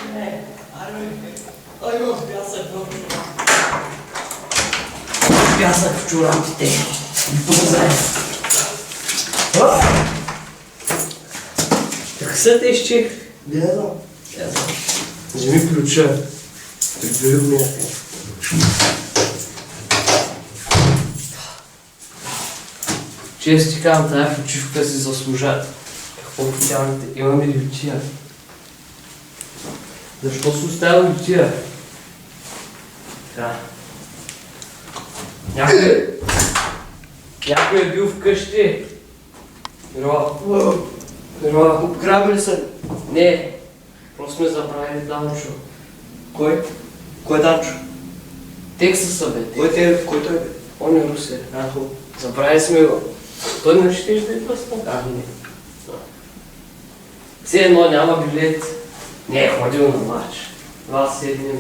Не, ай в пясък в пясък в чорапите. Добре. Как се тещи? Не знам. Вземи ключа. Прибери го някъде. Често ти казвам, тая почивка си заслужава. Какво официалните? Имаме ли лютия? Защо си оставя лютия? Така. Някой е бил вкъщи. Миро. Обграбили са. Не. Просто сме забравили Данчо. Кой? Кой е Данчо? Текста са бе. Кой той е? Он е Русе. Забравили сме го. Той не ще да е пъсна? Не. Все едно няма билет. Не е ходил на марч. Това седнем.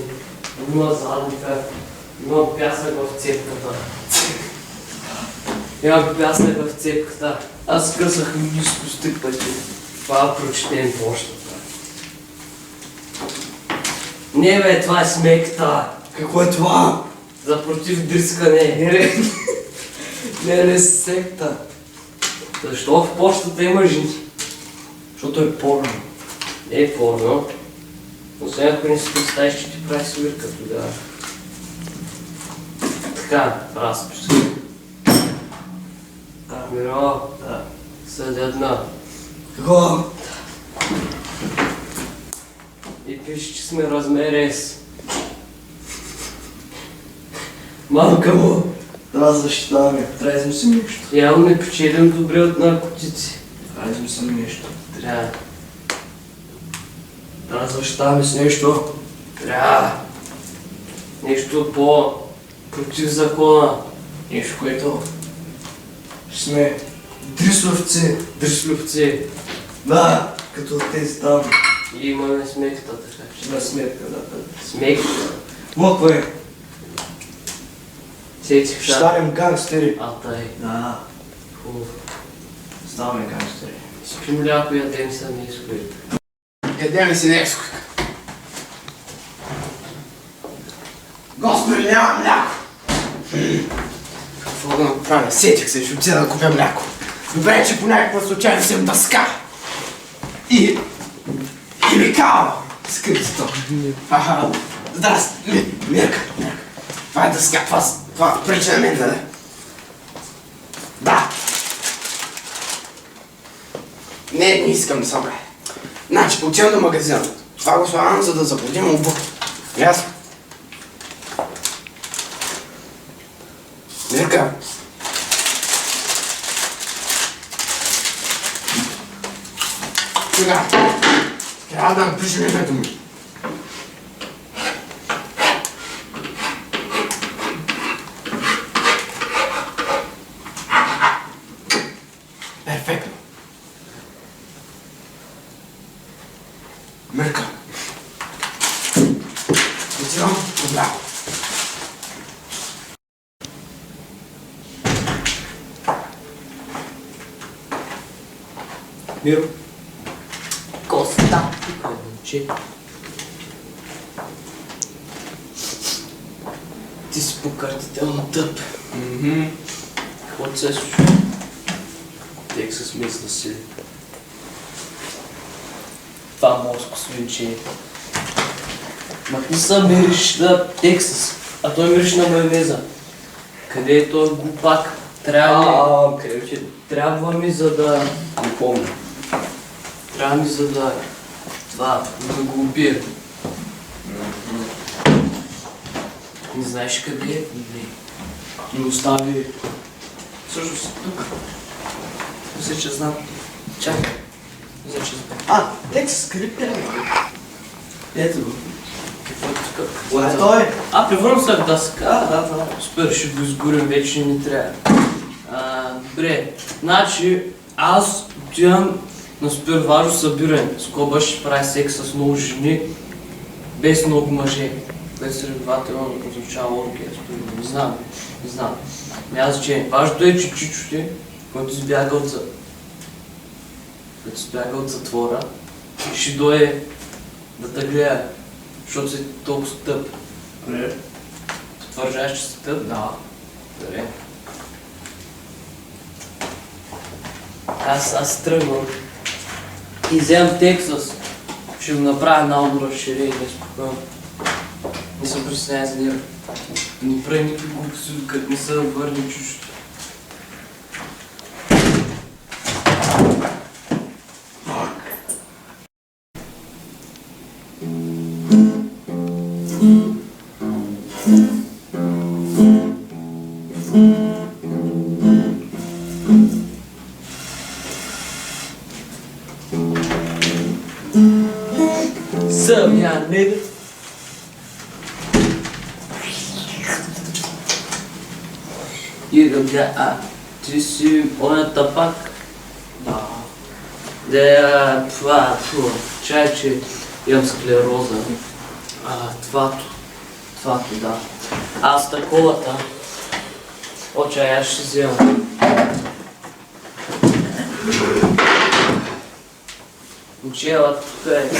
Има задника. Има пясък в цепката. Има пясък в цепката. Аз късах ниско с 3 пъти. Това прочетем почтата. Не бе, това е смекта. Какво е това? За против дрискане. Не, секта. Защо в почтата има жени? Защото е порно. Не е порно. Освен ако не си представиш, че ти прави свирка тогава. Така, разпиш. Миро, съдедна. Какво? И пише, че сме размер С. Малка му. Трябва да защитаваме. Трябва да измислим нещо. Явно не печелим добре от наркотици. Трябва да измислим нещо. Трябва. Трябва да защитаваме с нещо. Трябва. Нещо по-против закона. Нещо, което ще сме дрисловци. Дрислювци. Да, като тези там. И имаме смеката, така че. На сметка, да. Смеката. Какво е? Сетих Ще са. станем гангстери. Тай. Да, Хубаво. ставаме гангстери. Спим ляко, ядем са ниско. Ядем си нещо. Господи, няма мляко! Какво да направя? Сетих се, ще отида да купя мляко. Добре, че по някаква случайност съм дъска. И ми кава. Скритото. Здрасти. Мирка. Това е дъска. Това прилича на мен, да? Да. Не искам да събра. Значи, отивам до магазина. Това го слагам, за да заблудим обувка. Ясно? Мирка. Сега. Трябва да напишем името ми. Перфектно. Мирка. Отивам от ляво. Миро. Коста. Момче. Ти си покъртително тъп. Какво се случва? Тексас мисля си. Това морско свинче. Махни са мириш на Тексас, а той мириш на майонеза. Къде е този глупак? Трябва ми за да... Не помня. Трябва ми за да... Това, да го убия. Не знаеш къде е? Не. Не остави. Всъщност тук. Мисля, че знам. Чакай. Мисля, че знам. Текст, къде трябва? Ето го. Какво е тук? Какво е той? Превърна се в дъска. Да. Супер, ще го изгорим, вече не ни трябва. Добре, значи аз отивам на супер важно събиране. Скоба ще прави секс с много жени, без много мъже. Без следователно означава оргия. Не знам. Няма значение. Важното е, че Чичо ти, който избяга от затвора, ще дойде Да те гледа, защото си толкова тъп. Добре. Потвърждаваш, че си тъп? Да. Добре. Аз тръгвам и вземам Тексас. Ще го направя много разширение, спокойно. Не съм притеснен за него. Не прави никакви глупости, докато не се върне чуждо. Съмяне. И ти си оня тапак? Да. Чай, че имам склероза. Твато, да. Аз таковата. Чай, аз ще вземам. Учела тук е.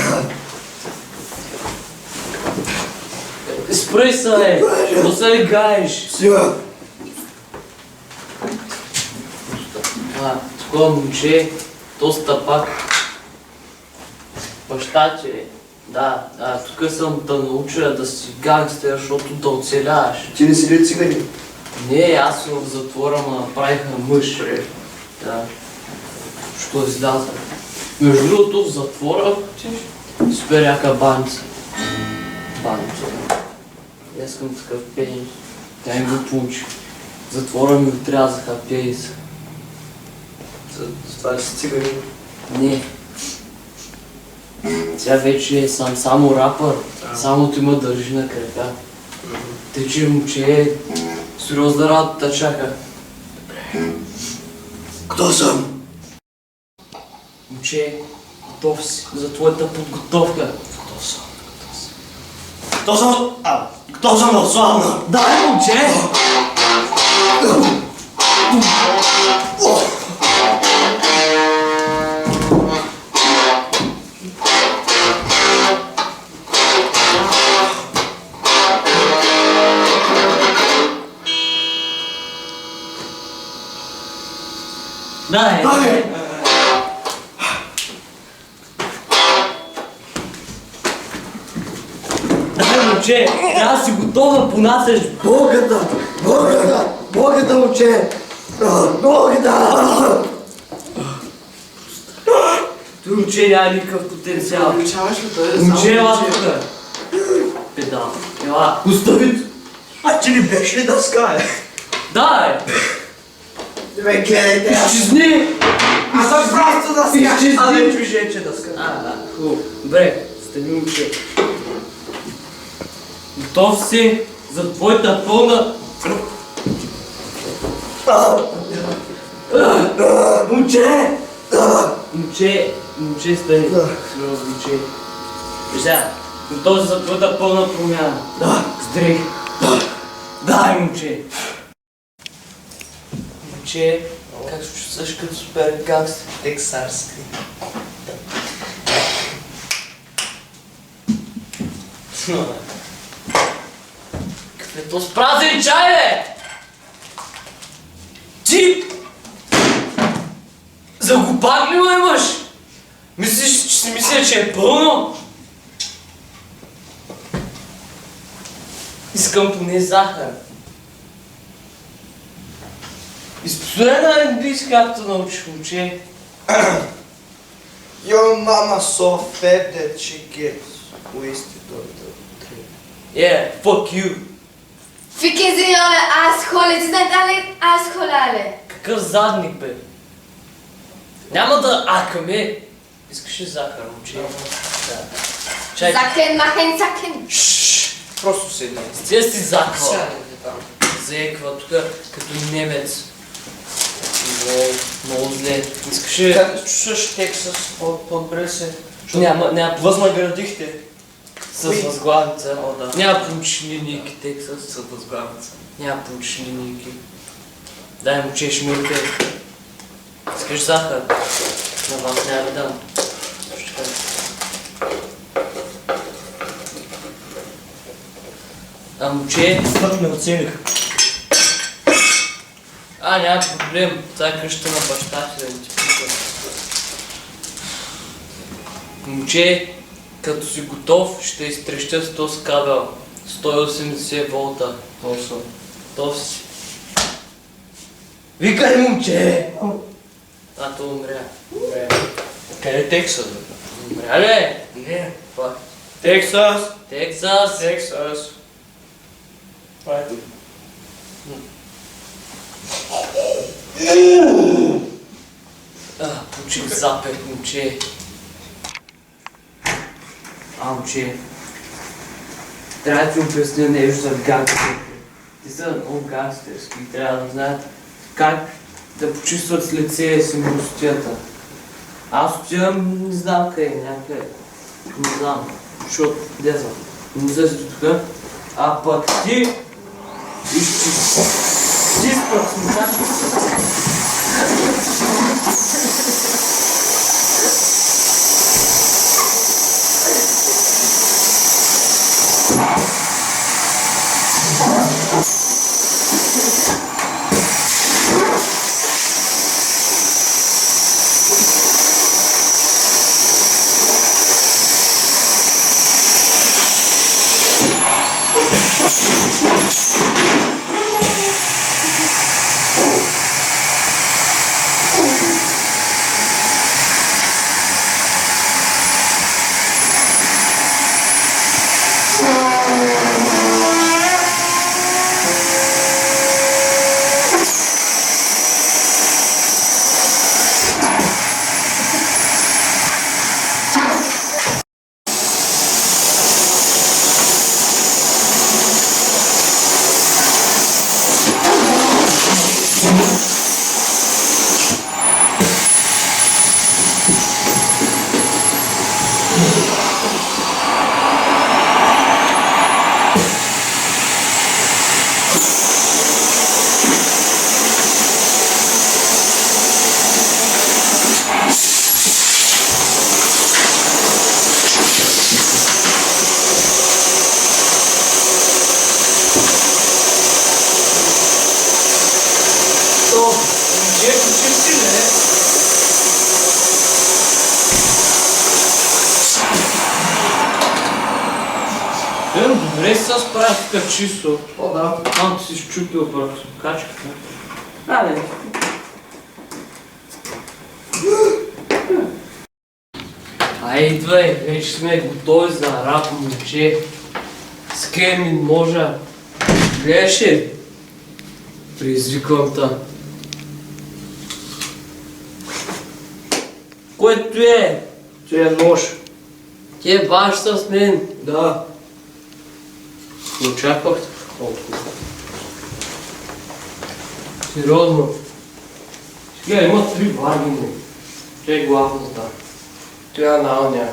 Спръй се, бе! Какво се ли гаеш? Сега. Такова момче, доста пак. Баща ти е. Да, тук съм да науча да си гангстер, защото да оцеляваш. Ти не си ли цигани? Не, аз съм в затвора, ма направиха мъж. Да. Що изляза. Между другото, в затвора супер яка баница. Аз искам такъв пенис. Тя ми го получи. В затвора ми отрязаха пениса. За това ли си цигани? Не. Тя вече съм само рапър. Само ти ме държи на крака. Тъй, че момче сериозна работа чака. Кто съм? Момче, готов си за твоята подготовка. Кто съм на славна? Дай, момче! Дай! Дай, момче! Трябва да си готова да понасяш Богата, момче! Богата! Той момче няма никакъв потенциал. Обичаваш ли той да Момче, ела тук! Педал. Ела. Остави! Ти не беше ли дъска, е? Дай! Бе, гледайте! Изчезни! Аз съм просто дъска! Изчезни! А не чужие, че дъска. Хубаво. Добре, стани, момче. Готов си за твоята пълна... Момче! Момче, стани. Сериозно, момче. Вижда, готов си за твоята пълна промяна. Здрих. Дай, момче. Момче, как се чувстваш като супер гангстер? Тексарски. Каквито спразени чай, бе! Ти! За глупак ли ме имаш? Мислиш, че си мисля, че е пълно? Искам поне захар. Изпоследна на английски, както научих, момче. Your mama so fat that she gets wasted on the train. Yeah, fuck you. Ficken Sie alle Asshole, Sie sind alle Asshole alle. Какъв задник, бе? Няма да акаме. Искаш ли захар, момче? Да. Чай. Sacken, machen, sacken. Шшш. Просто седни. Стига си захва. Сядайте там. Заеква тук като немец. Много зле. Искаш ли... Как чувстваш Тексас? Подбре се. Няма Възнаградихте. с възглавница. О, да. Няма получиш линейки, Тексас. С възглавница. Няма получиш линейки. Дай, момче, шмиркай. Искаш захар? На вас няма да дам. Също така. Момче, Път ме оцених. няма проблем. Това е къща на баща си, да не ти пука. Момче, като си готов, ще изтрещя с този кабел. 180 волта. Точно. То си. Викай, момче! То умря. Къде е Тексас, бе? Умря ли? Не. Пак. Тексас! Тексас! Тексас! Това е тук. Получих запет, момче. Момче. Трябва да ти обясня нещо за гангстерите. Те са много гангстерски и трябва да знаят как да почистват с лице си милостията. Аз отивам, не знам къде, някъде. Не знам, защото де съм. Не знам си тук. А пък ти изчистват смутачките. Добре си се справя тук чисто. Да. Там си щупил просто качката. Не. Идвай, вече сме готови за рап, момче. Скеми ножа. Гледаш ли? Призвиквам та. Което е? Че е нож. Ти е баш с мен. Да. Не очаквах толкова. Сериозно. Сега има 3 варгини. Че е главната. Това е наоня.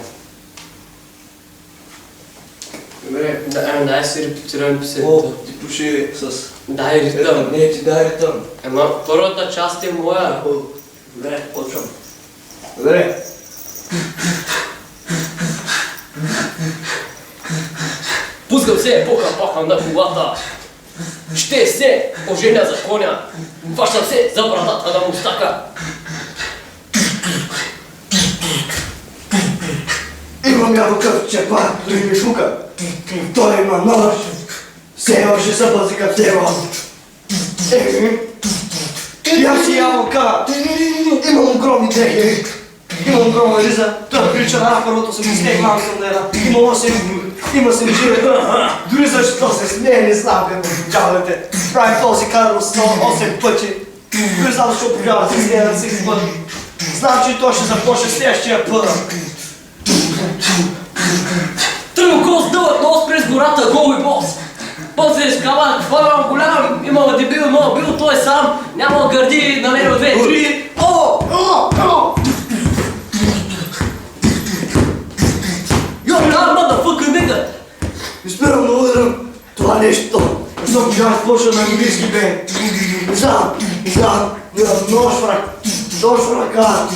Добре. Дай си репетирам песента. Ти пуши с... Дай ритъм. Не, ти дай ритъм. Първата част е моя. Добре, почвам. Добре. Пускам се пока на колата. Ще се оженя за коня. Фащам се за брадата на мустака. Имам ябълка, чепа, дори ми шука. Той има нож. Все още се бъзи като тева. Ям си ябълка. Имам огромни дрехи. Имам огромна риза. Той прилича на първото съм изтег малко към дена. Има се жира. Дори защо се смее, не знам как му джавате. Правим този кадър 8 пъти. Дори знам защо повярвате с нея на всеки път. Знам, че той ще започне следващия път. Тръгва кол с дълъг нос през гората, гол и бос. После скава, хвалям голям, имала дебил, имала бил, той сам, няма гърди, намерил 2-3. You're not motherfucking nigga! Спирам да ударам това нещо. Защото бях почна на английски бе. Не знам. Имам нож в ръка.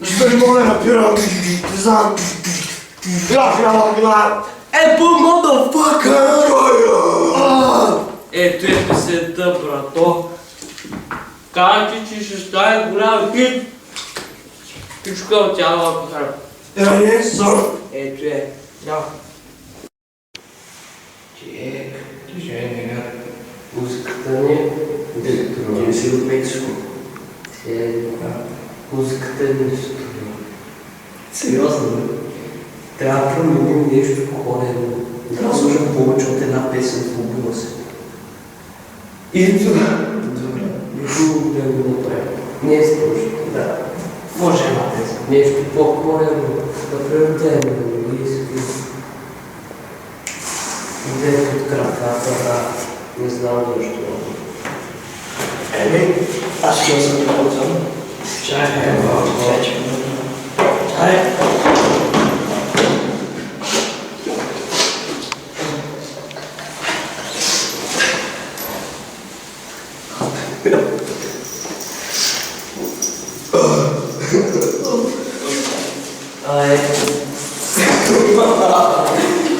Защо не мога да напирам? Не знам. Бях няма глад. Apple motherfucker! Ето е песента, брато. Каза ти, че ще стане голям хит. Всичко от цяла пара. Не, сор. Ето е. Да. Музиката ни е директор. Не си от Мексико. Музиката е директор. Сериозно, бе? Трябва да променим нещо коренно. Трябва да слушам повече от една песен в албума си. И това. Добре. Друго да го направим. Не е сложно. Да. Може една песен. Нещо по-коренно. Например, ден на английски. Ден от краката, да. Не знам защо. Аз ще съм ползвам. Чай, Чай.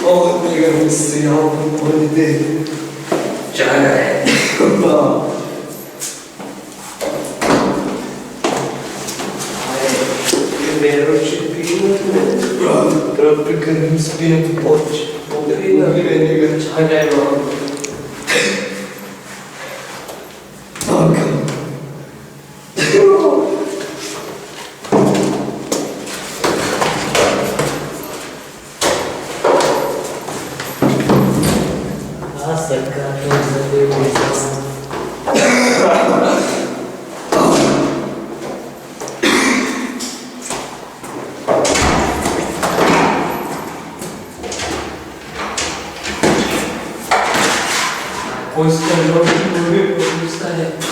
О, мега ми се ял по понеделник. Чакай. Да. Примерно, че пием. Трябва да прекърнем с пиенето повече. Благодаря. Чакай, мама. Така. Аз така да не го знам. Кой стане? Кой стане?